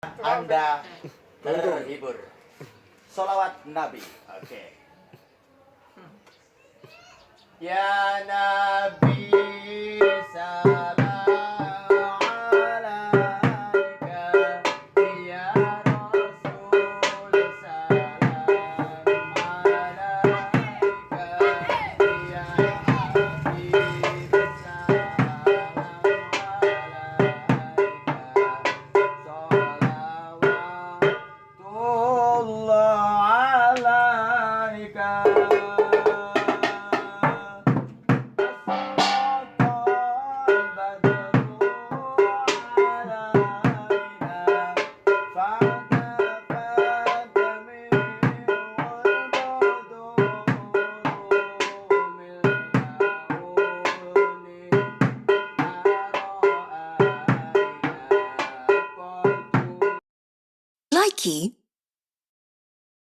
Anda terhibur. Solawat Nabi. Oke. Ya Nabi salam alaika, ya Rasul salam alaika, ya Habib salam alaika, salawatullah alaika. Likey